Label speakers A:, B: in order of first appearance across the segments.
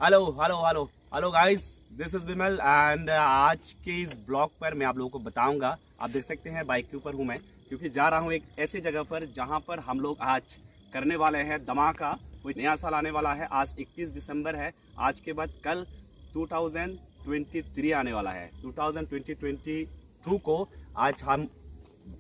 A: Hello hello hello hello guys, this is Vimal and आज के इस ब्लॉग पर मैं आप लोगों को बताऊंगा। आप देख सकते हैं बाइक के ऊपर हूं मैं, क्योंकि जा रहा हूं एक ऐसी जगह पर जहां पर हम लोग आज करने वाले हैं धमाका। कोई नया साल आने वाला है। आज 21 दिसंबर है। आज के बाद कल 2023 आने वाला है। 2022 को आज हम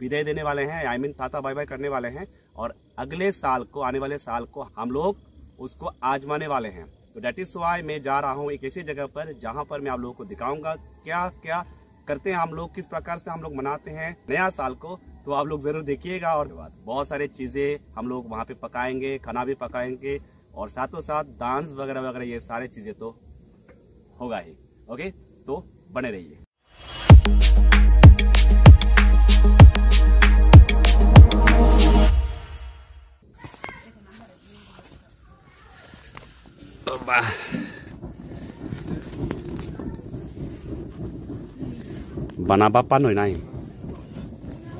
A: विदाई देने वाले हैं, I mean tata bye bye करने वाले हैं। और अगले साल को, आने वाले साल को हम लोग उसको आजमाने वाले हैं। तो डेट इज वाई मैं जा रहा हूँ एक ऐसी जगह पर जहाँ पर मैं आप लोगों को दिखाऊंगा क्या क्या करते हैं हम लोग, किस प्रकार से हम लोग मनाते हैं नया साल को। तो आप लोग जरूर देखिएगा। और बहुत सारी चीजें हम लोग वहाँ पे पकाएंगे, खाना भी पकाएंगे और साथों साथ डांस वगैरह वगैरह, ये सारी चीजें तो होगा ही। ओके, तो बने रहिए। Bana papa nổi này.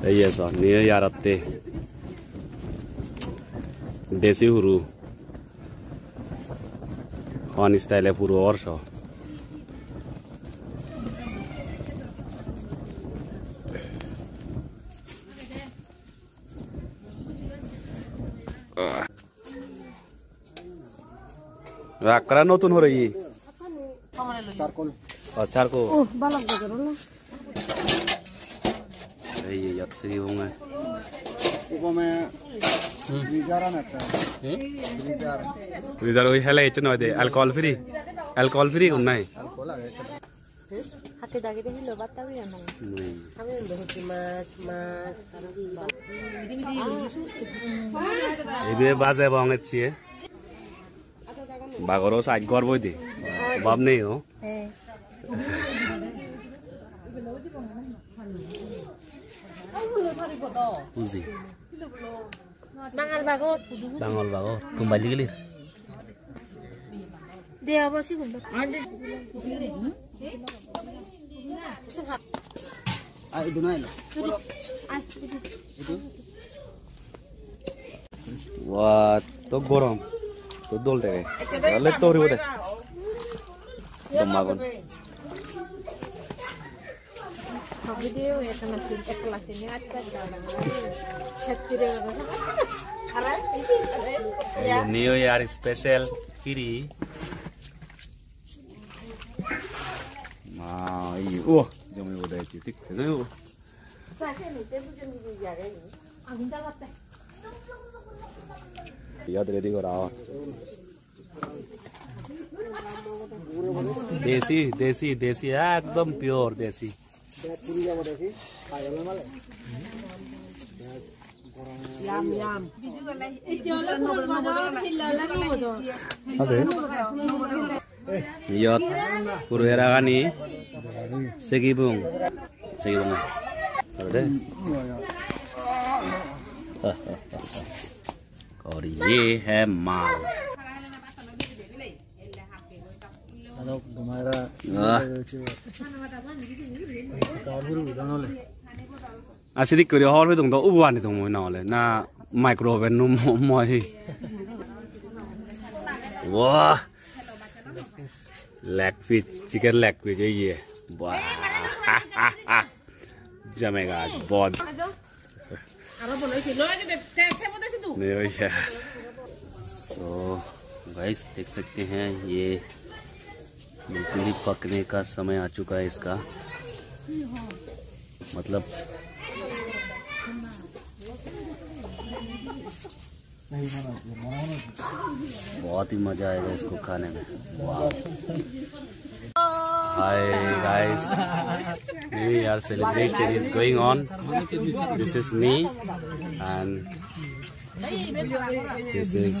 A: Đây là sao? Nia yarate. Desi huru. On style puro और sao? राकरा नतुन हो रही है। चारकोल। और चारकोल। ओह, बालक बजरो ना। ये याद से ही होंगे। ऊपर में रिजारा ना था। रिजारा वही हेला इतना दे। अल्कोहल फ्री करना है। हाथे दागे देखी लो बात तभी है ना। हमें बहुत माच। ये बाज़ है बहुत अच्छी है। बागरों से आज गौर बोई थी। बाप नहीं हो। Uzi. Bangal bagot. Tumbali gilir. Dia apa sih bunda? Itu naik. Wah, to gorom. To dol deh. Lalu to ribu deh. Demagon. Video ya sama si kelas ini ada New Year special kiri. Wah, jam ini udah titik, sesuatu. याद ready को रहा। देसी देसी देसी एकदम pure देसी। Yot purwera kani segibung ada और ये है माल। Asidik kiri hall itu dong, uban itu mau noleh, na microwave nu mau sih. Wah, leg fish, chicken leg fish ये, wah, जमेगा बहुत। नहीं यार। So guys देख सकते हैं ये बिल्कुल ही पकने का समय आ चुका है इसका। मतलब बहुत ही मजा आएगा इसको खाने में। Hi guys, New Year celebration is going on. This is me and this is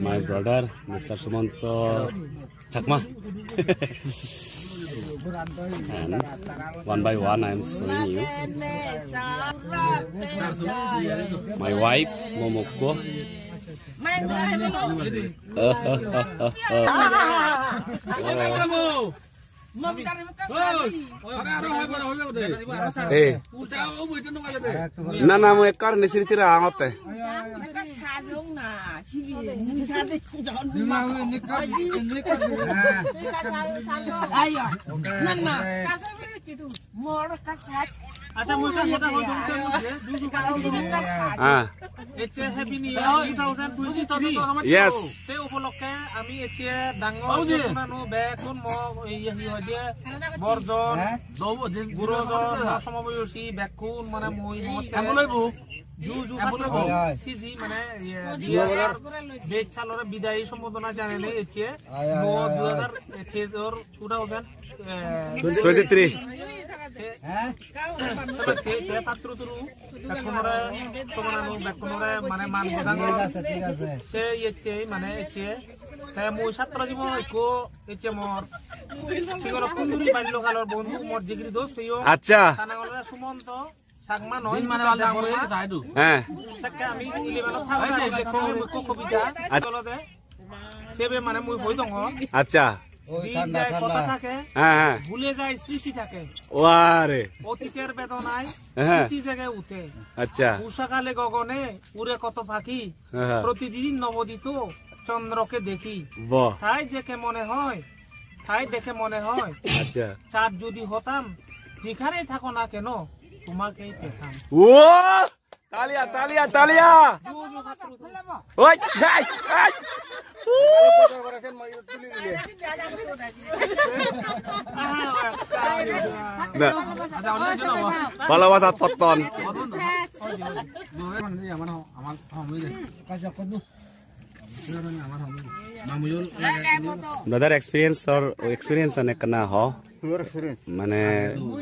A: my brother, Mr. Sumanto Chakma. And one by one I am showing you my wife Momoko. ना ना मैं कर निश्चित रहा होते
B: अच्छा मुझे हैप्पी न्यू ईयर 2023
A: यस
B: से उपलक्षে আমি এতিয়া ডাঙৰ মানুহ বেকুন বৰজন গুৰুজন সমবয়সী বেকুন মানে মই জু সিজি মানে বেক চালৰে বিদায়ী সম্বোধনা জানালে এতিয়া
A: 2023
B: saya patru turu bekunore somananu bekunore mane man bodangor se yete mane eche saya moi chatra jibon eko eche mor sigoro kunduri ballo kalor bondhu mor jigri dost peyo
A: acha
B: tanangolra sumonto sagma noy mane wala moye daidu sakka ami 11 thaga dekho ko kobita atolode sebe mane moi hoi dongo
A: acha
B: কথা থাকে ভুলে যায় স্মৃতি থাকে অতীতের বেদনায় স্মৃতি জেগে উঠে আচ্ছা উষাকালে গগনে উড়ে কত পাখি প্রতিদিন নবদিত চন্দ্রকে দেখি তাই দেখে মনে হয় আচ্ছা চাঁদ যদি হতাম যেখানেই থাকো না কেন তোমাকেই পেতাম
A: তালিয়া তালিয়া তালিয়া ওই যাই ভালোবাসা পতন brother experience ane kana ho mane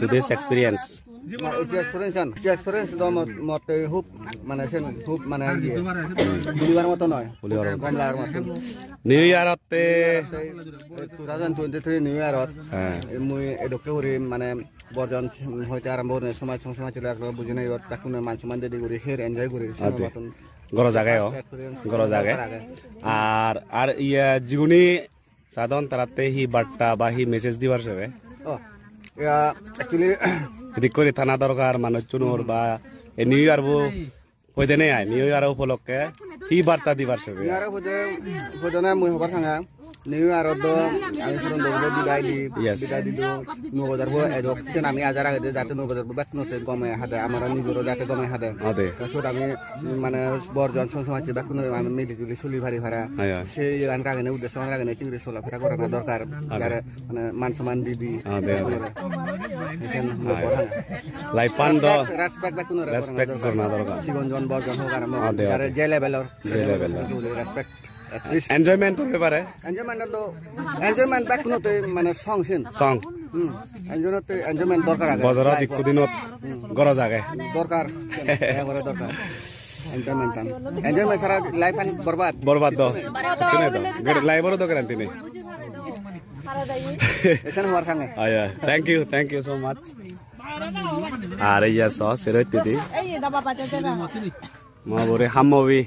A: today's experience
C: experience do mote hoop mane sen hoop mane ye bulibar moto noy komlar moto
A: new year otte
C: 2023 new year mui edokte hori mane borjon hoite arambo ne somay chile aklo bujine yot takune mansuman dedi gori her enjoy gori motun
A: goro jagay ar iya jiguni sadon tarate hi batta ba hi message dibar sebe
C: ya actually
A: dikori thana dorkar manuj chunor ba e new year bu hoide nei ai new year upolokke hi barta dibar sebe
C: new year hodona mui hobar thanga new year do ami puron do biday di do 9000 bo edok sen ami ajara gede jate 9000 bo bakno te gome hade amara nijoro jate gome hade tasod ami mane borjon somay bakno ami mili juli suli bhari bhara se ran ragene uddesho ragene chingri sola phera korana dorkar jare mane man saman didi
A: laipan do
C: respect
A: korna dorkar
C: sigonjon borjon hokar mo jare je levelor respect
A: enjoyment hobe pare
C: enjoyment back no te mane song enjoyment dorkar age
A: bozorot ikku dinot goro jage
C: dorkar egore dorkar enjoyment sara life an
A: borbad do kene do life ro do garanti nei
C: esan war sange
A: aya thank you so much are ya so serotidi mo bore hamowi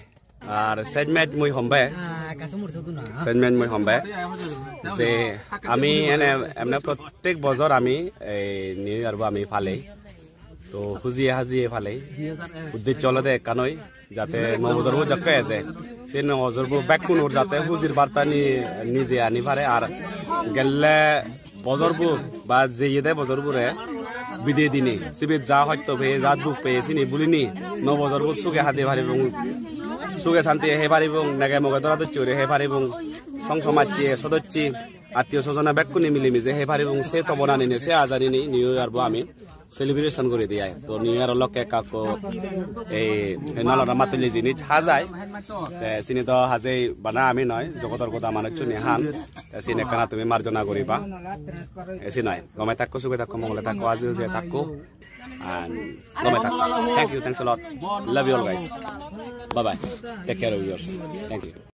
A: আর সেজমেন্ট মই হম্বে যে আমি এনে প্রত্যেক বছর আমি new year আমি ফালে তো হাজিয়ে ফালে উদ্দেশ্য হলদে একানই যাতে নবজরবো জকে আছে সেই নবজরবো ব্যাকুনোর যাতে হুজির বার্তা নিজে আনি পারে আর গেলে বজরবো বা যে ইয়ে বজরবোরে বিদে দিনে সিবে যা হয়তো পেয়ে যা দুঃখ পেয়েছি নি বলিনি নবজরবো সুখে হাতে ভারে এবং সুখে শান্তি হে পারিবং নাগে মগে দরা দচ্চুরে হে পারিবং সংসমাজে সদস্যি আত্মীয় স্বজনা বেকুনি মিলিমিশে হে পারিবং সে তো বনানি নে সে আজারি নি নিউ ইয়ার বো আমি সেলিব্রেশন করে দিয়াই তো নিউ ইয়ার লকে কাকো এই নলরা মাতলি জিনিস হাজাই সিনি তো হাজাই বানা আমি নয় জগতর কথা মানে চুনি হান সিনে কানা তুমি মার্জনা করিবা এসি নয় গমাই থাকো সুখে থাকো মঙ্গলে থাকো আজি যে থাকো and thank you, thanks a lot, love you all guys, bye bye, take care of yourself, thank you.